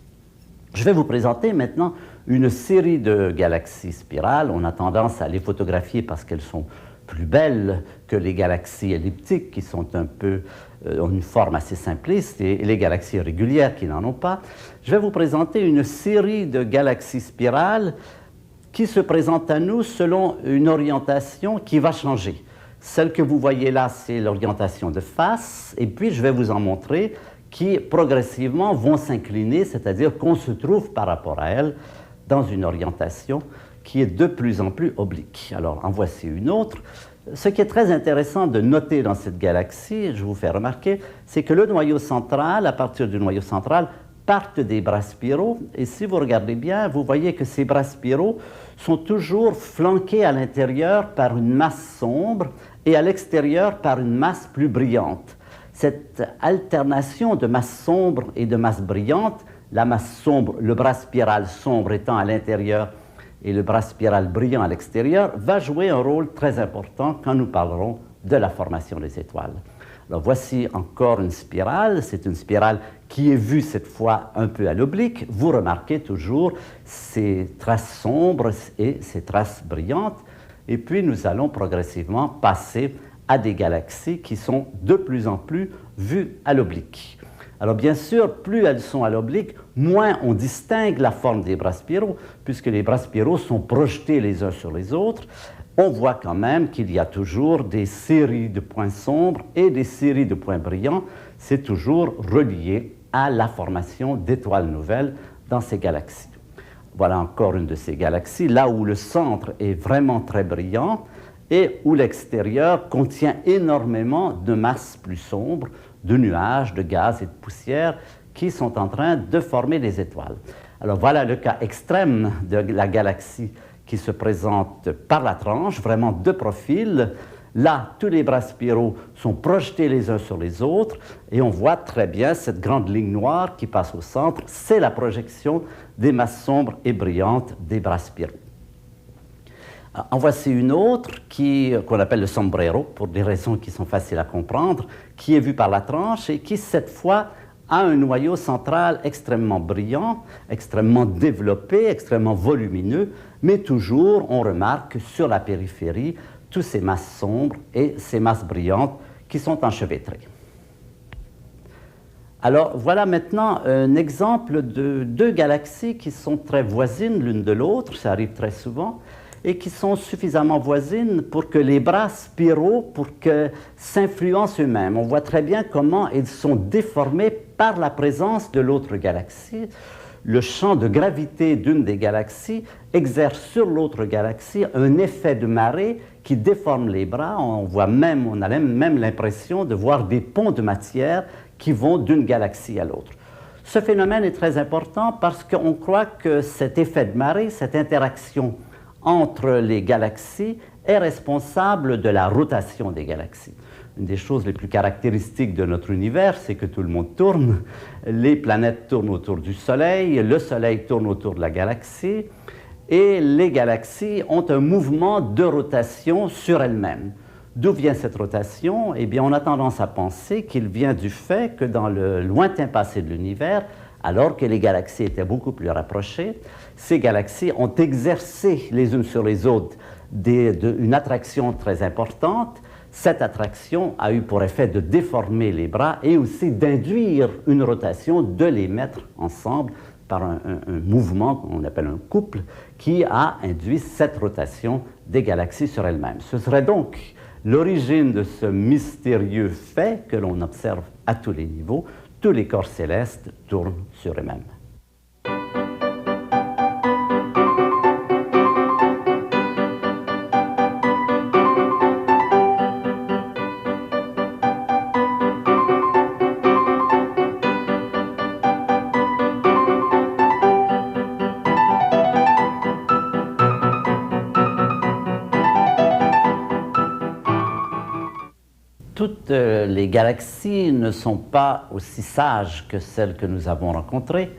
Je vais vous présenter maintenant une série de galaxies spirales. On a tendance à les photographier parce qu'elles sont plus belles que les galaxies elliptiques qui sont un peu, ont une forme assez simpliste, et les galaxies régulières qui n'en ont pas. Je vais vous présenter une série de galaxies spirales qui se présentent à nous selon une orientation qui va changer. Celle que vous voyez là, c'est l'orientation de face, et puis je vais vous en montrer qui progressivement vont s'incliner, c'est-à-dire qu'on se trouve par rapport à elles dans une orientation qui est de plus en plus oblique. Alors, en voici une autre. Ce qui est très intéressant de noter dans cette galaxie, je vous fais remarquer, c'est que le noyau central, à partir du noyau central, partent des bras spiraux, et si vous regardez bien, vous voyez que ces bras spiraux sont toujours flanqués à l'intérieur par une masse sombre et à l'extérieur par une masse plus brillante. Cette alternation de masse sombre et de masse brillante, la masse sombre, le bras spiral sombre étant à l'intérieur et le bras spiral brillant à l'extérieur, va jouer un rôle très important quand nous parlerons de la formation des étoiles. Alors voici encore une spirale, c'est une spirale qui est vue cette fois un peu à l'oblique. Vous remarquez toujours ces traces sombres et ces traces brillantes. Et puis nous allons progressivement passer à des galaxies qui sont de plus en plus vues à l'oblique. Alors bien sûr, plus elles sont à l'oblique, moins on distingue la forme des bras spiraux, puisque les bras spiraux sont projetés les uns sur les autres. On voit quand même qu'il y a toujours des séries de points sombres et des séries de points brillants. C'est toujours relié à la formation d'étoiles nouvelles dans ces galaxies. Voilà encore une de ces galaxies, là où le centre est vraiment très brillant et où l'extérieur contient énormément de masses plus sombres, de nuages, de gaz et de poussière qui sont en train de former des étoiles. Alors voilà le cas extrême de la galaxie qui se présente par la tranche, vraiment de profil. Là, tous les bras spiraux sont projetés les uns sur les autres et on voit très bien cette grande ligne noire qui passe au centre. C'est la projection des masses sombres et brillantes des bras spiraux. En voici une autre qu'on appelle le sombrero, pour des raisons qui sont faciles à comprendre, qui est vue par la tranche et qui, cette fois, a un noyau central extrêmement brillant, extrêmement développé, extrêmement volumineux, mais toujours, on remarque sur la périphérie, toutes ces masses sombres et ces masses brillantes qui sont enchevêtrées. Alors, voilà maintenant un exemple de deux galaxies qui sont très voisines l'une de l'autre, ça arrive très souvent, et qui sont suffisamment voisines pour que les bras spiraux, pour que s'influencent eux-mêmes. On voit très bien comment ils sont déformés par la présence de l'autre galaxie. Le champ de gravité d'une des galaxies exerce sur l'autre galaxie un effet de marée qui déforme les bras. On a même l'impression de voir des ponts de matière qui vont d'une galaxie à l'autre. Ce phénomène est très important parce qu'on croit que cet effet de marée, cette interaction entre les galaxies est responsable de la rotation des galaxies. Une des choses les plus caractéristiques de notre univers, c'est que tout le monde tourne. Les planètes tournent autour du Soleil, le Soleil tourne autour de la galaxie, et les galaxies ont un mouvement de rotation sur elles-mêmes. D'où vient cette rotation? Eh bien, on a tendance à penser qu'il vient du fait que dans le lointain passé de l'univers, alors que les galaxies étaient beaucoup plus rapprochées, ces galaxies ont exercé les unes sur les autres une attraction très importante. Cette attraction a eu pour effet de déformer les bras et aussi d'induire une rotation, de les mettre ensemble par un mouvement qu'on appelle un couple qui a induit cette rotation des galaxies sur elles-mêmes. Ce serait donc l'origine de ce mystérieux fait que l'on observe à tous les niveaux. Tous les corps célestes tournent sur eux-mêmes. Toutes les galaxies ne sont pas aussi sages que celles que nous avons rencontrées.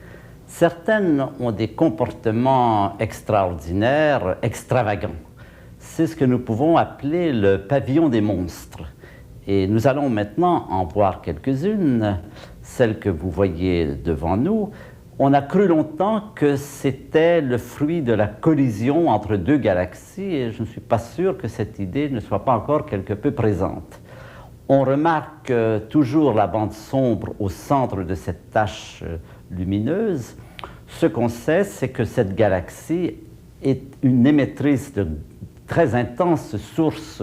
Certaines ont des comportements extraordinaires, extravagants. c'est ce que nous pouvons appeler le pavillon des monstres. Et nous allons maintenant en voir quelques-unes, celles que vous voyez devant nous. On a cru longtemps que c'était le fruit de la collision entre deux galaxies et je ne suis pas sûr que cette idée ne soit pas encore quelque peu présente. On remarque toujours la bande sombre au centre de cette tache lumineuse. Ce qu'on sait, c'est que cette galaxie est une émettrice de très intenses sources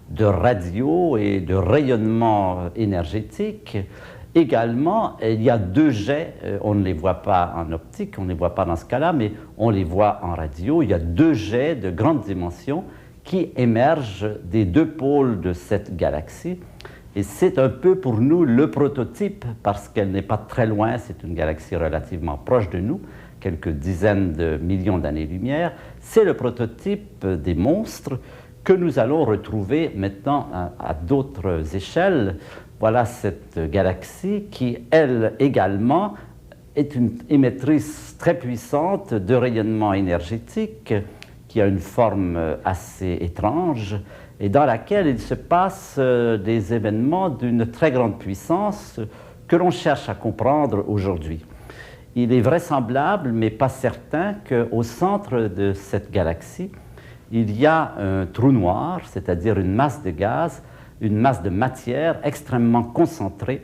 de radio et de rayonnement énergétique. Également, il y a deux jets, on ne les voit pas en optique, on ne les voit pas dans ce cas-là, mais on les voit en radio. Il y a deux jets de grande dimension qui émergent des deux pôles de cette galaxie. Et c'est un peu pour nous le prototype, parce qu'elle n'est pas très loin, c'est une galaxie relativement proche de nous, quelques dizaines de millions d'années-lumière. C'est le prototype des monstres que nous allons retrouver maintenant à d'autres échelles. Voilà cette galaxie qui, elle également, est une émettrice très puissante de rayonnement énergétique qui a une forme assez étrange et dans laquelle il se passe des événements d'une très grande puissance que l'on cherche à comprendre aujourd'hui. Il est vraisemblable, mais pas certain, qu'au centre de cette galaxie, il y a un trou noir, c'est-à-dire une masse de gaz, une masse de matière extrêmement concentrée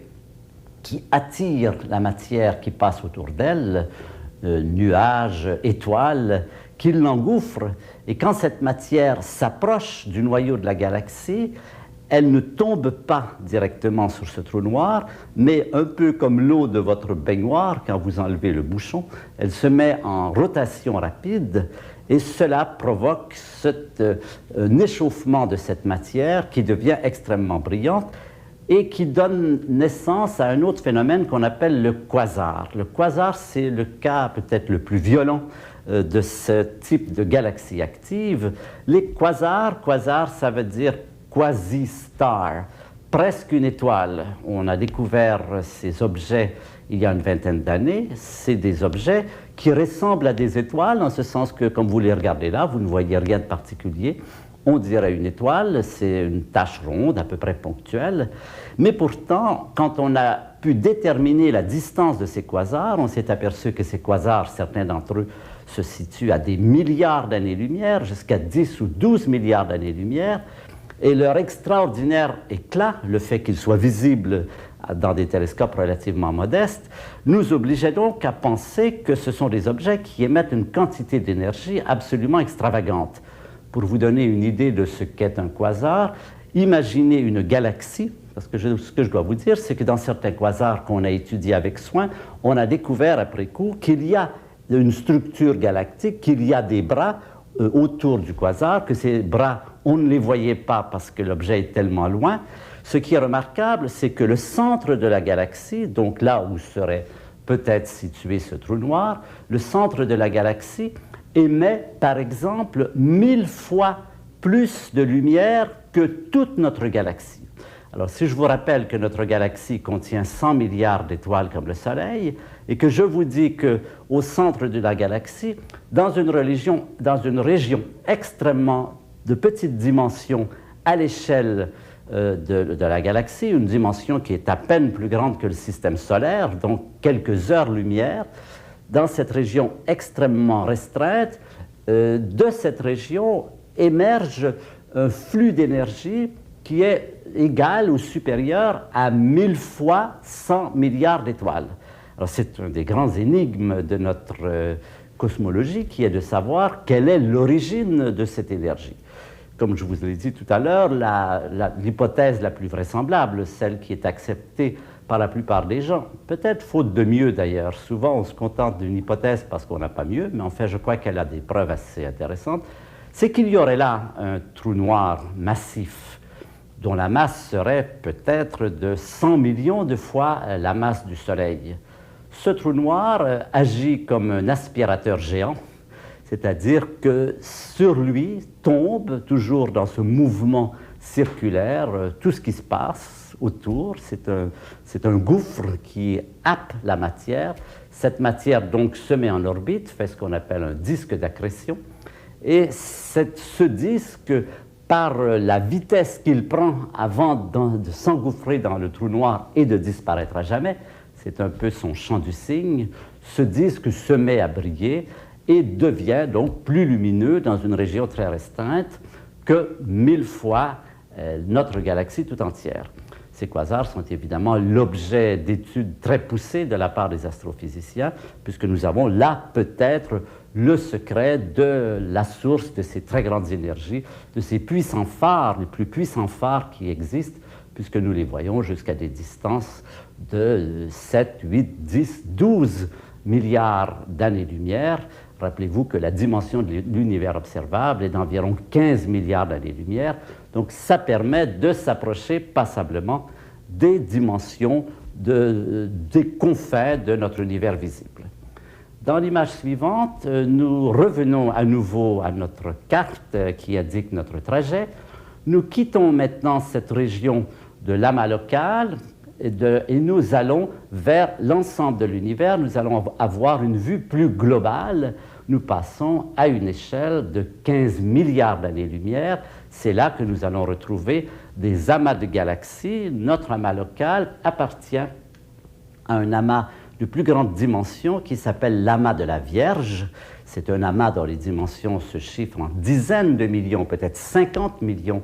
qui attire la matière qui passe autour d'elle, nuages, étoiles, qui l'engouffrent. Et quand cette matière s'approche du noyau de la galaxie, elle ne tombe pas directement sur ce trou noir, mais un peu comme l'eau de votre baignoire, quand vous enlevez le bouchon, elle se met en rotation rapide et cela provoque un échauffement de cette matière qui devient extrêmement brillante et qui donne naissance à un autre phénomène qu'on appelle le quasar. Le quasar, c'est le cas peut-être le plus violent de ce type de galaxie active. Les quasars, ça veut dire quasi-star, presque une étoile. On a découvert ces objets il y a une vingtaine d'années. C'est des objets qui ressemblent à des étoiles, en ce sens que, comme vous les regardez là, vous ne voyez rien de particulier. On dirait une étoile, c'est une tache ronde, à peu près ponctuelle. Mais pourtant, quand on a pu déterminer la distance de ces quasars, on s'est aperçu que ces quasars, certains d'entre eux, se situent à des milliards d'années-lumière, jusqu'à 10 ou 12 milliards d'années-lumière. Et leur extraordinaire éclat, le fait qu'ils soient visibles dans des télescopes relativement modestes, nous obligeait donc à penser que ce sont des objets qui émettent une quantité d'énergie absolument extravagante. Pour vous donner une idée de ce qu'est un quasar, imaginez une galaxie, parce que ce que je dois vous dire, c'est que dans certains quasars qu'on a étudiés avec soin, on a découvert après coup qu'il y a une structure galactique, qu'il y a des bras autour du quasar, que ces bras, on ne les voyait pas parce que l'objet est tellement loin. Ce qui est remarquable, c'est que le centre de la galaxie, donc là où serait peut-être situé ce trou noir, le centre de la galaxie émet, par exemple, 1000 fois plus de lumière que toute notre galaxie. Alors, si je vous rappelle que notre galaxie contient 100 milliards d'étoiles comme le Soleil, et que je vous dis qu'au centre de la galaxie, dans une région extrêmement de petite dimension à l'échelle de la galaxie, une dimension qui est à peine plus grande que le système solaire, donc quelques heures-lumière, dans cette région extrêmement restreinte, de cette région émerge un flux d'énergie qui est égal ou supérieur à 1000 fois 100 milliards d'étoiles. Alors c'est un des grands énigmes de notre cosmologie qui est de savoir quelle est l'origine de cette énergie. Comme je vous l'ai dit tout à l'heure, l'hypothèse la plus vraisemblable, celle qui est acceptée par la plupart des gens, peut-être faute de mieux d'ailleurs. Souvent on se contente d'une hypothèse parce qu'on n'a pas mieux, mais en fait je crois qu'elle a des preuves assez intéressantes, c'est qu'il y aurait là un trou noir massif dont la masse serait peut-être de 100 millions de fois la masse du Soleil. Ce trou noir agit comme un aspirateur géant, c'est-à-dire que sur lui tombe, toujours dans ce mouvement circulaire, tout ce qui se passe autour. C'est un gouffre qui happe la matière. Cette matière donc se met en orbite, fait ce qu'on appelle un disque d'accrétion. Et ce disque, par la vitesse qu'il prend avant de s'engouffrer dans le trou noir et de disparaître à jamais, c'est un peu son champ du cygne, ce disque se met à briller et devient donc plus lumineux dans une région très restreinte que 1000 fois notre galaxie tout entière. Ces quasars sont évidemment l'objet d'études très poussées de la part des astrophysiciens, puisque nous avons là peut-être le secret de la source de ces très grandes énergies, de ces puissants phares, les plus puissants phares qui existent, puisque nous les voyons jusqu'à des distances de 7, 8, 10, 12 milliards d'années-lumière. Rappelez-vous que la dimension de l'univers observable est d'environ 15 milliards d'années-lumière. Donc, ça permet de s'approcher passablement des dimensions des confins de notre univers visible. Dans l'image suivante, nous revenons à nouveau à notre carte qui indique notre trajet. Nous quittons maintenant cette région de l'amas local et nous allons vers l'ensemble de l'univers. Nous allons avoir une vue plus globale. Nous passons à une échelle de 15 milliards d'années-lumière. C'est là que nous allons retrouver des amas de galaxies. Notre amas local appartient à un amas de plus grande dimension qui s'appelle l'amas de la Vierge. C'est un amas dont les dimensions se chiffrent en dizaines de millions, peut-être 50 millions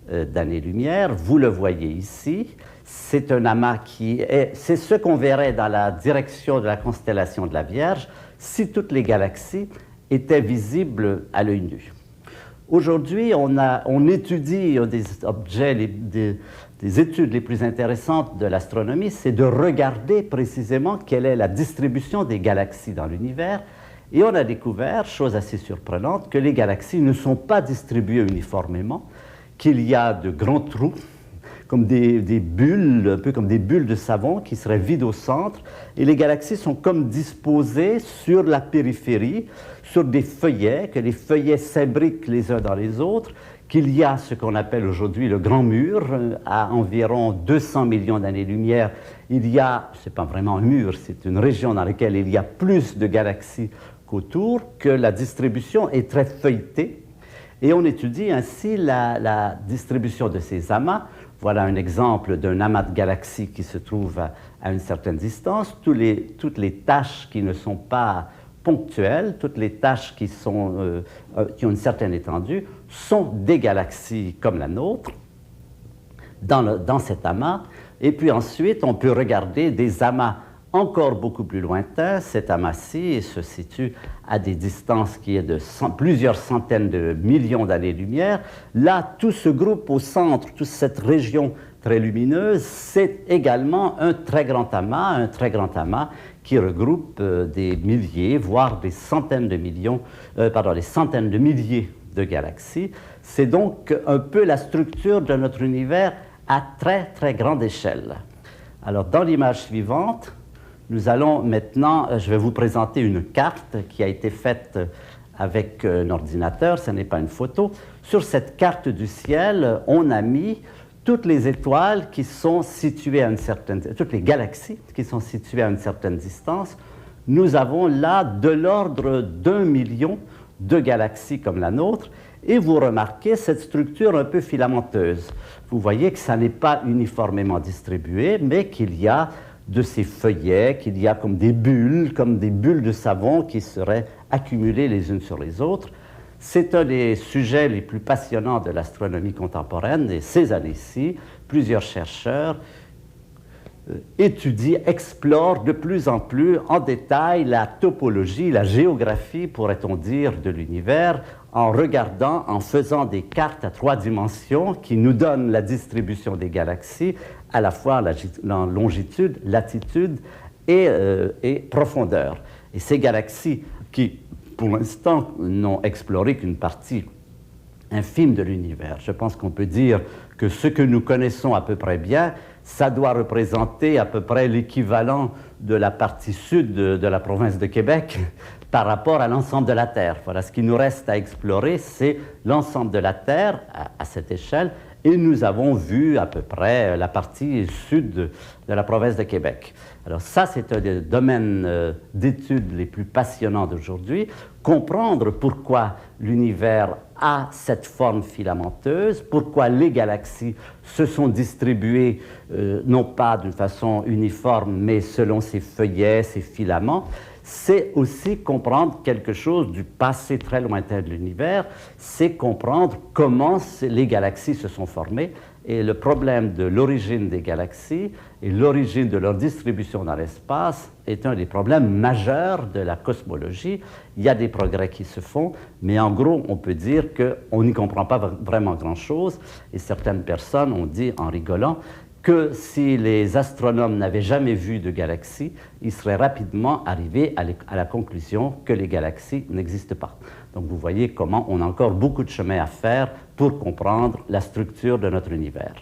d'années-lumière. Vous le voyez ici. C'est un amas c'est ce qu'on verrait dans la direction de la constellation de la Vierge si toutes les galaxies étaient visibles à l'œil nu. Aujourd'hui, on étudie des objets, des études les plus intéressantes de l'astronomie, c'est de regarder précisément quelle est la distribution des galaxies dans l'univers. Et on a découvert, chose assez surprenante, que les galaxies ne sont pas distribuées uniformément, qu'il y a de grands trous, comme des bulles, un peu comme des bulles de savon qui seraient vides au centre, et les galaxies sont comme disposées sur la périphérie, sur des feuillets, que les feuillets s'imbriquent les uns dans les autres, qu'il y a ce qu'on appelle aujourd'hui le Grand Mur, à environ 200 millions d'années-lumière. Il y a, ce n'est pas vraiment un mur, c'est une région dans laquelle il y a plus de galaxies qu'autour, que la distribution est très feuilletée. Et on étudie ainsi la distribution de ces amas. Voilà un exemple d'un amas de galaxies qui se trouve à une certaine distance. Toutes les taches qui ne sont pas ponctuelles, toutes les taches qui ont une certaine étendue, sont des galaxies comme la nôtre dans cet amas. Et puis ensuite, on peut regarder des amas encore beaucoup plus lointains. Cet amas-ci se situe à des distances qui est de plusieurs centaines de millions d'années-lumière. Là, tout ce groupe au centre, toute cette région très lumineuse, c'est également un très grand amas qui regroupe des milliers, voire des centaines de millions, des centaines de milliers de galaxies. C'est donc un peu la structure de notre univers à très, très grande échelle. Alors, dans l'image suivante, nous allons maintenant, je vais vous présenter une carte qui a été faite avec un ordinateur, ce n'est pas une photo. Sur cette carte du ciel, on a mis toutes les étoiles qui sont situées à toutes les galaxies qui sont situées à une certaine distance. Nous avons là de l'ordre d'1 million de galaxies comme la nôtre, et vous remarquez cette structure un peu filamenteuse. Vous voyez que ça n'est pas uniformément distribué, mais qu'il y a de ces feuillets, qu'il y a comme des bulles de savon qui seraient accumulées les unes sur les autres. C'est un des sujets les plus passionnants de l'astronomie contemporaine, et ces années-ci, plusieurs chercheurs étudient, explorent de plus en plus en détail la topologie, la géographie, pourrait-on dire, de l'univers, en faisant des cartes à 3 dimensions qui nous donnent la distribution des galaxies, à la fois en longitude, latitude et profondeur. Et ces galaxies qui, pour l'instant, n'ont exploré qu'une partie infime de l'univers. Je pense qu'on peut dire que ce que nous connaissons à peu près bien, ça doit représenter à peu près l'équivalent de la partie sud de la province de Québec par rapport à l'ensemble de la Terre. Voilà, ce qui nous reste à explorer, c'est l'ensemble de la Terre à cette échelle, Et nous avons vu à peu près la partie sud de la province de Québec. Alors ça, c'est un des domaines d'études les plus passionnants d'aujourd'hui. Comprendre pourquoi l'univers a cette forme filamenteuse, pourquoi les galaxies se sont distribuées non pas d'une façon uniforme, mais selon ses feuillets, ses filaments. C'est aussi comprendre quelque chose du passé très lointain de l'univers, c'est comprendre comment les galaxies se sont formées. Et le problème de l'origine des galaxies et l'origine de leur distribution dans l'espace est un des problèmes majeurs de la cosmologie. Il y a des progrès qui se font, mais en gros, on peut dire qu'on n'y comprend pas vraiment grand-chose. Et certaines personnes ont dit, en rigolant, que si les astronomes n'avaient jamais vu de galaxies, ils seraient rapidement arrivés à la conclusion que les galaxies n'existent pas. Donc vous voyez comment on a encore beaucoup de chemin à faire pour comprendre la structure de notre univers.